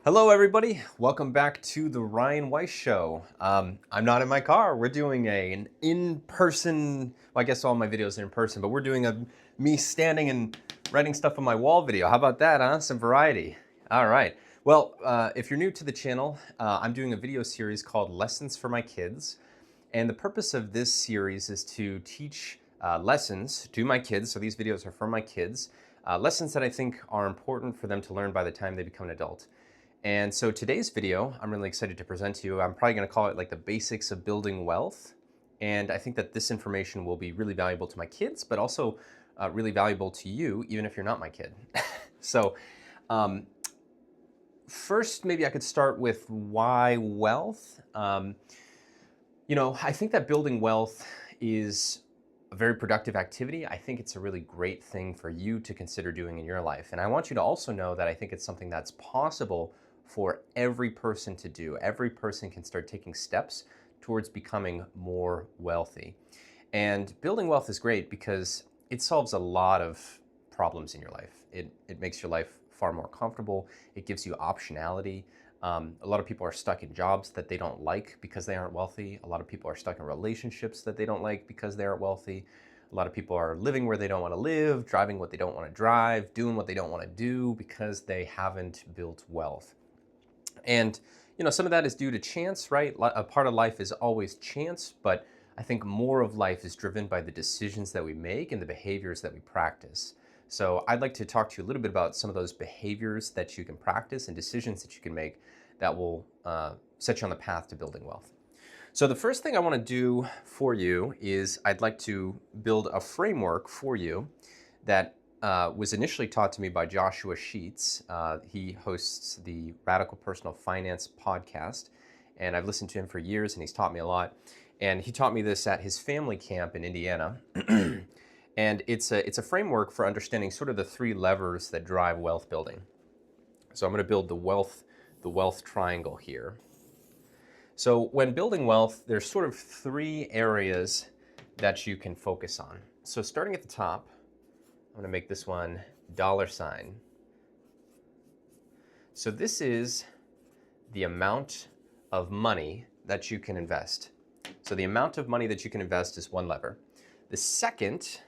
Hello, everybody. Welcome back to the Weiss Show. I'm not in my car. We're doing an in-person, well, I guess all my videos are in person, but we're doing a me standing and writing stuff on my wall video. How about that, huh? Some variety. All right. Well, if you're new to the channel, I'm doing a video series called Lessons for My Kids. And the purpose of this series is to teach lessons to my kids. So these videos are for my kids. Lessons that I think are important for them to learn by the time they become an adult. And so today's video, I'm really excited to present to you. I'm probably going to call it like the basics of building wealth. And I think that this information will be really valuable to my kids, but also really valuable to you, even if you're not my kid. So first, maybe I could start with why wealth. I think that building wealth is a very productive activity. I think it's a really great thing for you to consider doing in your life. And I want you to also know that I think it's something that's possible for every person to do. Every person can start taking steps towards becoming more wealthy. And building wealth is great because it solves a lot of problems in your life. It makes your life far more comfortable. It gives you optionality. A lot of people are stuck in jobs that they don't like because they aren't wealthy. A lot of people are stuck in relationships that they don't like because they aren't wealthy. A lot of people are living where they don't want to live, driving what they don't want to drive, doing what they don't want to do because they haven't built wealth. And some of that is due to chance, right? A part of life is always chance, but I think more of life is driven by the decisions that we make and the behaviors that we practice. So I'd like to talk to you a little bit about some of those behaviors that you can practice and decisions that you can make that will set you on the path to building wealth. So the first thing I want to do for you is I'd like to build a framework for you that was initially taught to me by Joshua Sheats. He hosts the Radical Personal Finance podcast, and I've listened to him for years, and he's taught me a lot. And he taught me this at his family camp in Indiana. And it's a framework for understanding sort of the three levers that drive wealth building. So I'm going to build the wealth triangle here. So when building wealth, there's sort of three areas that you can focus on. So starting at the top, I'm going to make this one $sign. So this is the amount of money that you can invest. So the amount of money that you can invest is one lever. The second,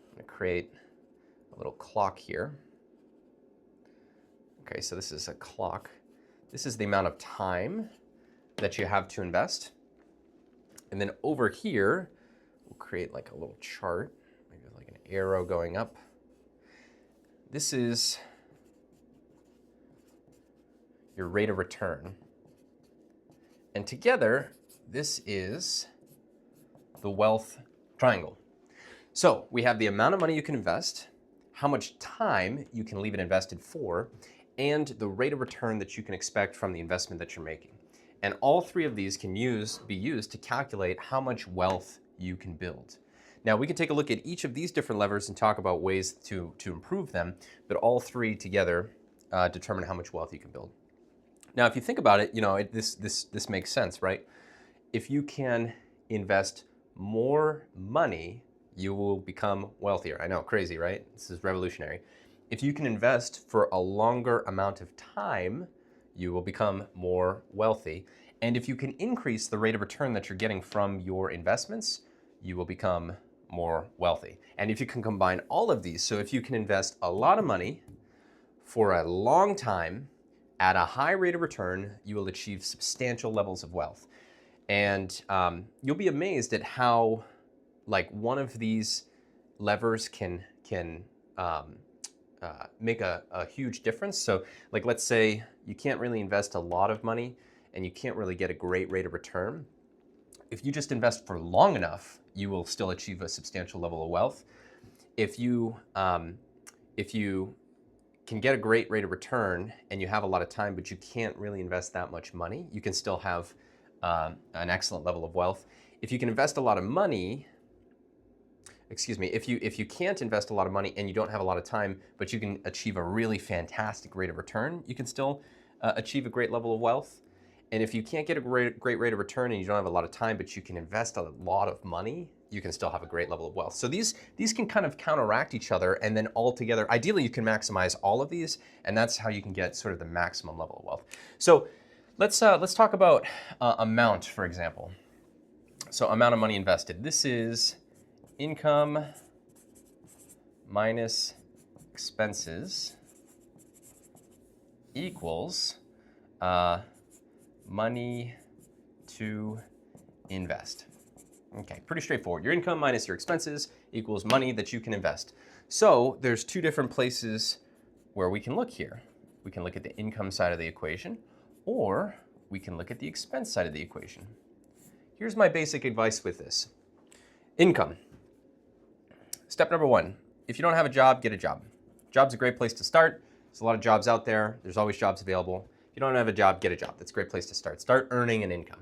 I'm going to create a little clock here. Okay, so this is a clock. This is the amount of time that you have to invest. And then over here, we'll create like a little chart. Like an arrow going up. This is your rate of return. And together, this is the wealth triangle. So we have the amount of money you can invest, how much time you can leave it invested for, and the rate of return that you can expect from the investment that you're making. And all three of these can be used to calculate how much wealth you can build. Now, we can take a look at each of these different levers and talk about ways to improve them, but all three together determine how much wealth you can build. Now, if you think about it, this makes sense, right? If you can invest more money, you will become wealthier. I know, crazy, right? This is revolutionary. If you can invest for a longer amount of time, you will become more wealthy. And if you can increase the rate of return that you're getting from your investments, you will become more wealthy. And if you can combine all of these, so if you can invest a lot of money for a long time at a high rate of return, you will achieve substantial levels of wealth. And you'll be amazed at how like one of these levers can make a huge difference. So like, let's say you can't really invest a lot of money and you can't really get a great rate of return. If you just invest for long enough, you will still achieve a substantial level of wealth. If you can get a great rate of return and you have a lot of time, but you can't really invest that much money, you can still have an excellent level of wealth. If you can invest a lot of money, if you can't invest a lot of money and you don't have a lot of time, but you can achieve a really fantastic rate of return, you can still achieve a great level of wealth. And if you can't get a great rate of return and you don't have a lot of time, but you can invest a lot of money, you can still have a great level of wealth. So these can kind of counteract each other, and then all together, ideally you can maximize all of these, and that's how you can get sort of the maximum level of wealth. So let's talk about amount, for example. So amount of money invested. This is income minus expenses equals money to invest. Okay, pretty straightforward. Your income minus your expenses equals money that you can invest. So there's two different places where we can look here. We can look at the income side of the equation, or we can look at the expense side of the equation. Here's my basic advice with this. Income. Step number one, if you don't have a job, get a job. Job's a great place to start. There's a lot of jobs out there. There's always jobs available. If you don't have a job, get a job. That's a great place to start. Start earning an income.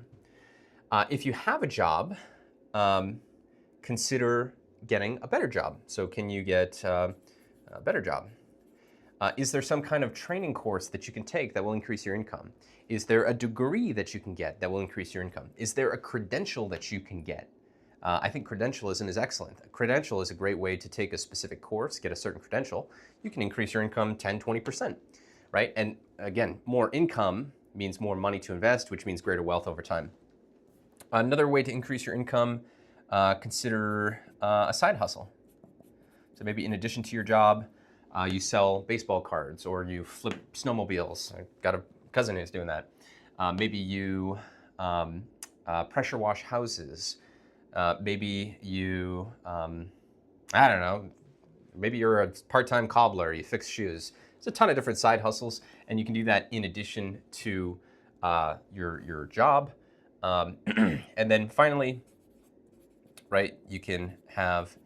If you have a job, consider getting a better job. So can you get a better job? Is there some kind of training course that you can take that will increase your income? Is there a degree that you can get that will increase your income? Is there a credential that you can get? I think credentialism is excellent. A credential is a great way to take a specific course, get a certain credential. You can increase your income 10, 20%, right? And again, more income means more money to invest, which means greater wealth over time. Another way to increase your income, consider a side hustle. So maybe in addition to your job, you sell baseball cards or you flip snowmobiles. I've got a cousin who's doing that. Maybe you pressure wash houses. Maybe you, I don't know, maybe you're a part-time cobbler, you fix shoes. There's a ton of different side hustles, and you can do that in addition to your job. And then finally, right, you can have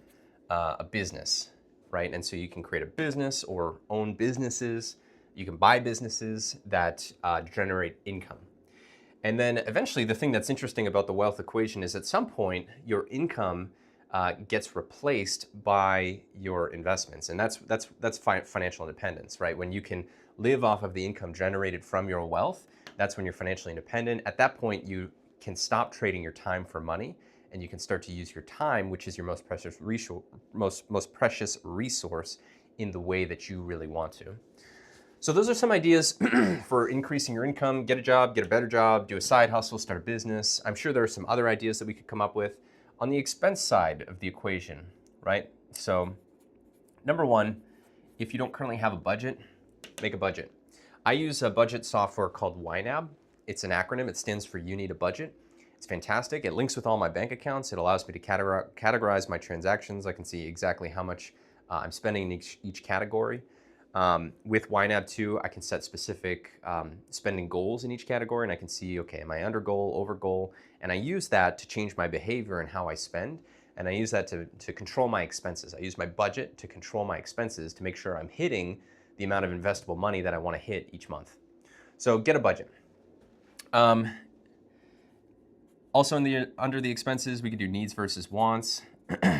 a business, right? And so you can create a business or own businesses. You can buy businesses that generate income. And then eventually the thing that's interesting about the wealth equation is at some point your income gets replaced by your investments. And that's financial independence, right? When you can live off of the income generated from your wealth, that's when you're financially independent. At that point, you can stop trading your time for money, and you can start to use your time, which is your most precious resource, in the way that you really want to. So those are some ideas for increasing your income. Get a job, get a better job, do a side hustle, start a business. I'm sure there are some other ideas that we could come up with. On the expense side of the equation, right? So number one, if you don't currently have a budget, make a budget. I use a budget software called YNAB. It's an acronym. It stands for You Need a Budget. It's fantastic. It links with all my bank accounts. It allows me to categorize my transactions. I can see exactly how much I'm spending in each category. With YNAB 2, I can set specific spending goals in each category, and I can see, okay, am I under goal, over goal? And I use that to change my behavior and how I spend, and I use that to control my expenses. I use my budget to control my expenses to make sure I'm hitting the amount of investable money that I want to hit each month. So get a budget. Also under the expenses, we could do needs versus wants.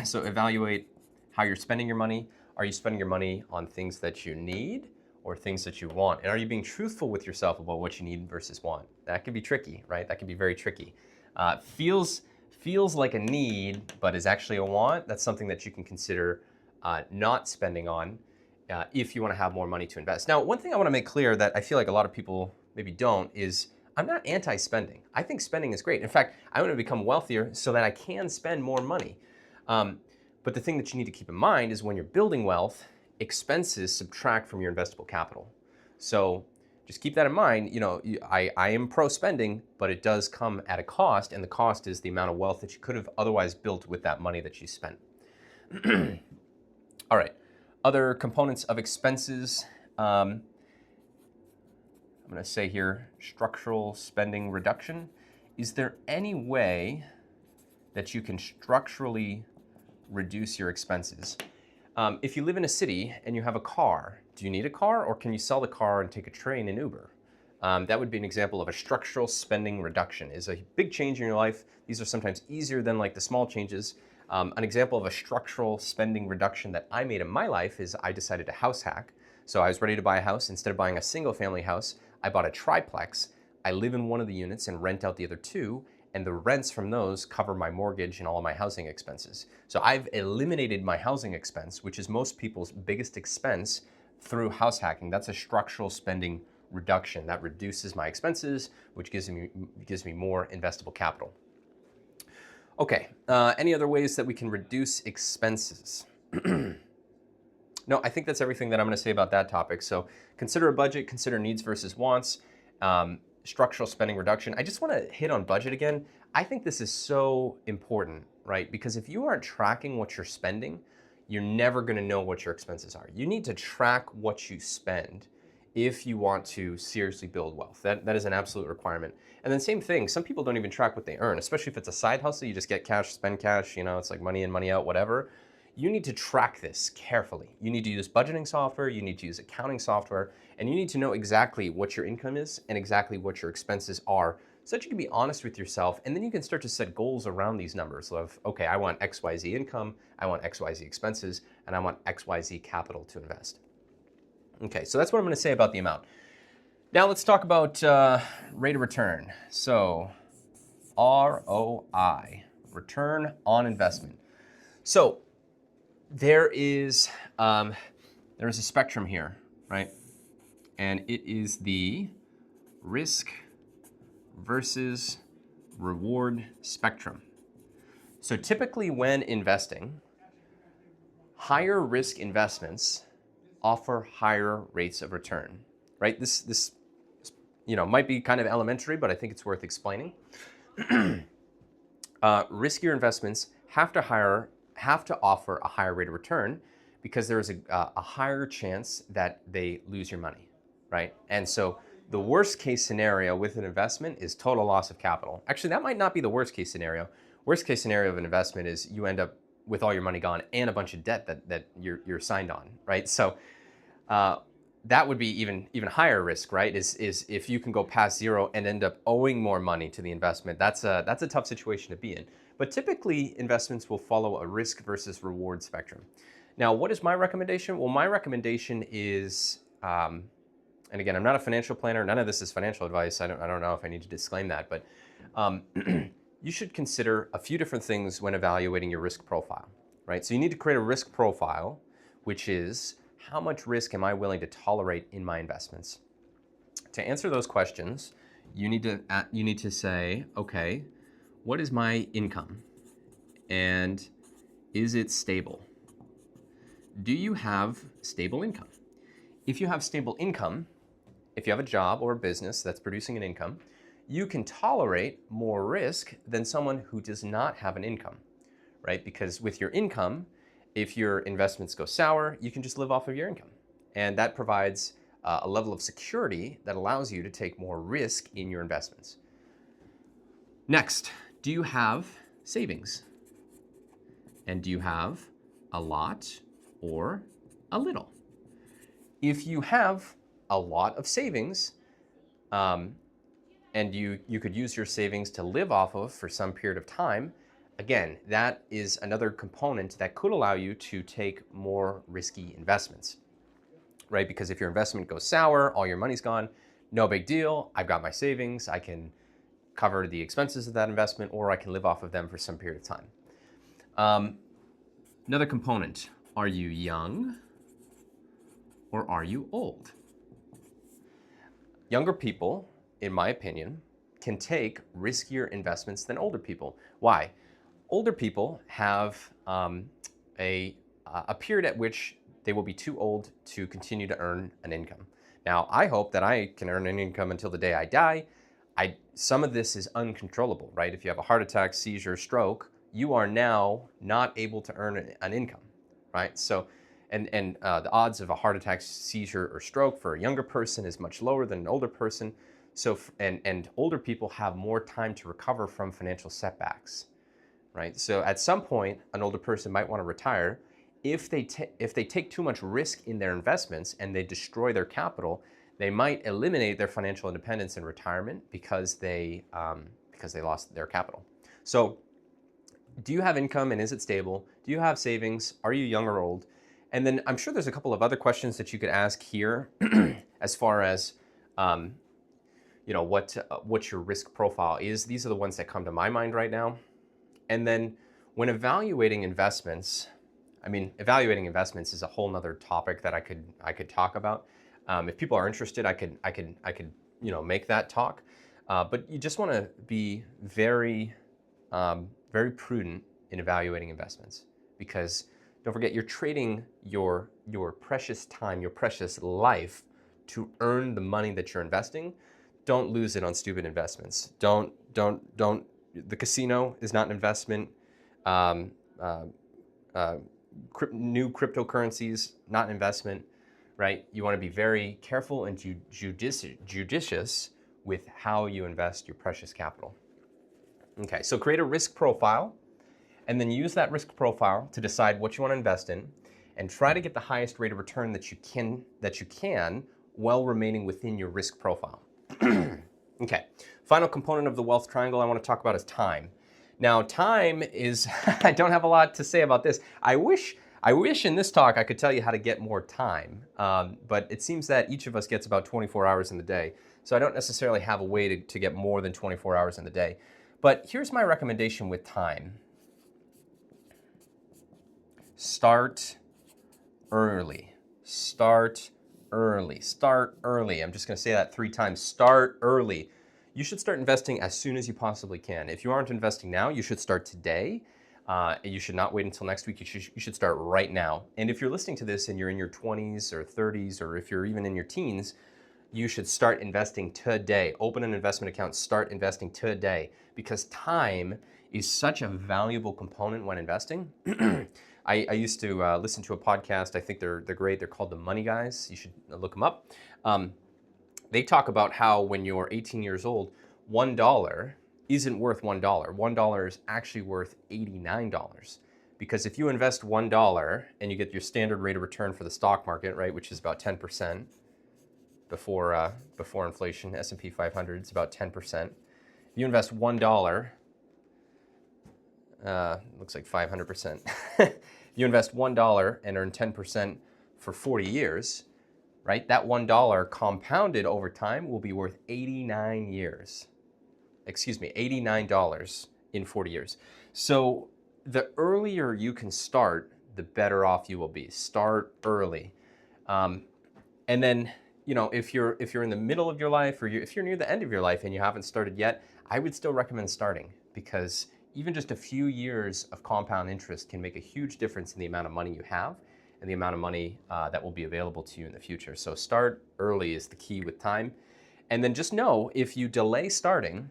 So evaluate how you're spending your money. Are you spending your money on things that you need or things that you want? And are you being truthful with yourself about what you need versus want? That can be tricky, right? That can be very tricky. Feels like a need, but is actually a want. That's something that you can consider not spending on if you want to have more money to invest. Now, one thing I want to make clear that I feel like a lot of people maybe don't is I'm not anti-spending. I think spending is great. In fact, I want to become wealthier so that I can spend more money. But the thing that you need to keep in mind is when you're building wealth, expenses subtract from your investable capital. So just keep that in mind. You know, I am pro spending, but it does come at a cost, and the cost is the amount of wealth that you could have otherwise built with that money that you spent. All right, other components of expenses. I'm going to say here, structural spending reduction. Is there any way that you can structurally reduce your expenses? If you live in a city and you have a car, do you need a car, or can you sell the car and take a train and Uber? That would be an example of a structural spending reduction. Is a big change in your life. These are sometimes easier than like the small changes. An example of a structural spending reduction that I made in my life is I decided to house hack. So I was ready to buy a house. Instead of buying a single family house, I bought a triplex. I live in one of the units and rent out the other two, and the rents from those cover my mortgage and all of my housing expenses. So I've eliminated my housing expense, which is most people's biggest expense, through house hacking. That's a structural spending reduction. That reduces my expenses, which gives me more investable capital. Okay, any other ways that we can reduce expenses? No, I think that's everything that I'm going to say about that topic. So consider a budget, consider needs versus wants, structural spending reduction. I just want to hit on budget again. I think this is so important, right? Because if you aren't tracking what you're spending, you're never going to know what your expenses are. You need to track what you spend if you want to seriously build wealth. That is an absolute requirement. And then same thing, some people don't even track what they earn, especially if it's a side hustle. You just get cash, spend cash, it's like money in, money out, whatever. You need to track this carefully. You need to use budgeting software, you need to use accounting software, and you need to know exactly what your income is and exactly what your expenses are so that you can be honest with yourself, and then you can start to set goals around these numbers of, okay, I want XYZ income, I want XYZ expenses, and I want XYZ capital to invest. Okay, so that's what I'm going to say about the amount. Now let's talk about rate of return. So ROI, return on investment. So there is a spectrum here, right? And it is the risk versus reward spectrum. So typically when investing, higher risk investments offer higher rates of return, right? This might be kind of elementary, but I think it's worth explaining. Riskier investments have to offer a higher rate of return because there is a higher chance that they lose your money, right? And so the worst case scenario with an investment is total loss of capital. Actually, that might not be the worst case scenario. Worst case scenario of an investment is you end up with all your money gone and a bunch of debt that you're signed on, right? So that would be even higher risk, right? Is if you can go past zero and end up owing more money to the investment. That's a tough situation to be in. But typically, investments will follow a risk versus reward spectrum. Now, what is my recommendation? Well, my recommendation is, and again, I'm not a financial planner. None of this is financial advice. I don't know if I need to disclaim that, but you should consider a few different things when evaluating your risk profile, right? So you need to create a risk profile, which is how much risk am I willing to tolerate in my investments? To answer those questions, you need to say, okay, what is my income? And is it stable? Do you have stable income? If you have stable income, if you have a job or a business that's producing an income, you can tolerate more risk than someone who does not have an income, right? Because with your income, if your investments go sour, you can just live off of your income. And that provides a level of security that allows you to take more risk in your investments. Next, do you have savings? And do you have a lot or a little? If you have a lot of savings, and you could use your savings to live off of for some period of time, again, that is another component that could allow you to take more risky investments, right? Because if your investment goes sour, all your money's gone, no big deal. I've got my savings. I can cover the expenses of that investment, or I can live off of them for some period of time. Another component, are you young or are you old? Younger people, in my opinion, can take riskier investments than older people. Why? Older people have a period at which they will be too old to continue to earn an income. Now, I hope that I can earn an income until the day I die. Some of this is uncontrollable, right? If you have a heart attack, seizure, stroke, you are now not able to earn an income, right? So, and the odds of a heart attack, seizure, or stroke for a younger person is much lower than an older person. So, and older people have more time to recover from financial setbacks, right? So at some point, an older person might want to retire. If they take too much risk in their investments and they destroy their capital, they might eliminate their financial independence in retirement because they lost their capital. So do you have income and is it stable? Do you have savings? Are you young or old? And then I'm sure there's a couple of other questions that you could ask here as far as, what your risk profile is. These are the ones that come to my mind right now. And then when evaluating investments, evaluating investments is a whole nother topic that I could talk about. If people are interested, I could make that talk. But you just want to be very very prudent in evaluating investments, because don't forget, you're trading your precious time, your precious life to earn the money that you're investing. Don't lose it on stupid investments. Don't. The casino is not an investment. Um, uh, New cryptocurrencies, not an investment, right? You want to be very careful and judicious with how you invest your precious capital. Okay, so create a risk profile, and then use that risk profile to decide what you want to invest in, and try to get the highest rate of return that you can while remaining within your risk profile. Okay, final component of the wealth triangle I want to talk about is time. Now, time is, I don't have a lot to say about this. I wish in this talk I could tell you how to get more time, but it seems that each of us gets about 24 hours in the day, so I don't necessarily have a way to get more than 24 hours in the day. But here's my recommendation with time. Start early. Start early. Start early. I'm just going to say that 3 times. Start early. You should start investing as soon as you possibly can. If you aren't investing now, you should start today. You should not wait until next week. You should start right now. And if you're listening to this and you're in your 20s or 30s, or if you're even in your teens, you should start investing today. Open an investment account, start investing today, because time is such a valuable component when investing. I used to listen to a podcast. I think they're great. They're called The Money Guys. You should look them up. They talk about how when you're 18 years old, $1 isn't worth $1. $1 is actually worth $89. Because if you invest $1 and you get your standard rate of return for the stock market, right, which is about 10%, before inflation, S&P 500 is about 10%. If you invest $1, looks like 500%. If you invest $1 and earn 10% for 40 years, right? That $1 compounded over time will be worth 89 years. Excuse me, $89 in 40 years. So the earlier you can start, the better off you will be. Start early. And then, if you're in the middle of your life, or if you're near the end of your life and you haven't started yet, I would still recommend starting, because even just a few years of compound interest can make a huge difference in the amount of money you have and the amount of money that will be available to you in the future. So start early is the key with time. And then just know, if you delay starting,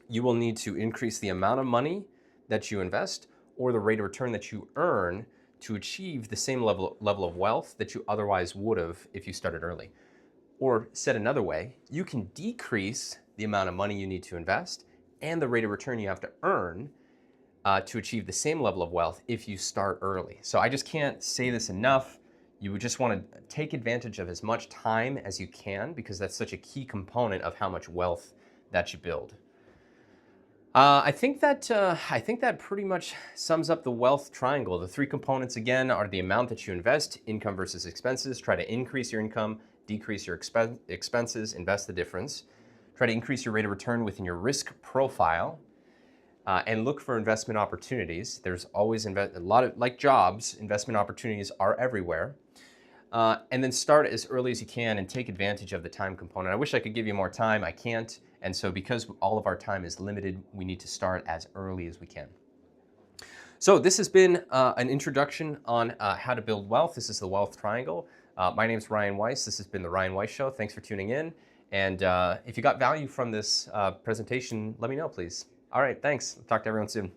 you will need to increase the amount of money that you invest or the rate of return that you earn to achieve the same level of wealth that you otherwise would have if you started early. Or said another way, you can decrease the amount of money you need to invest and the rate of return you have to earn to achieve the same level of wealth if you start early. So I just can't say this enough. You would just want to take advantage of as much time as you can, because that's such a key component of how much wealth that you build. I think that pretty much sums up the wealth triangle. The 3 components, again, are the amount that you invest, income versus expenses. Try to increase your income, decrease your expenses, invest the difference. Try to increase your rate of return within your risk profile, and look for investment opportunities. There's always a lot of, like jobs, investment opportunities are everywhere. And then start as early as you can and take advantage of the time component. I wish I could give you more time. I can't. And so because all of our time is limited, we need to start as early as we can. So this has been an introduction on how to build wealth. This is the Wealth Triangle. My name is Ryan Weiss. This has been the Ryan Weiss Show. Thanks for tuning in. And if you got value from this presentation, let me know, please. All right, thanks. Talk to everyone soon.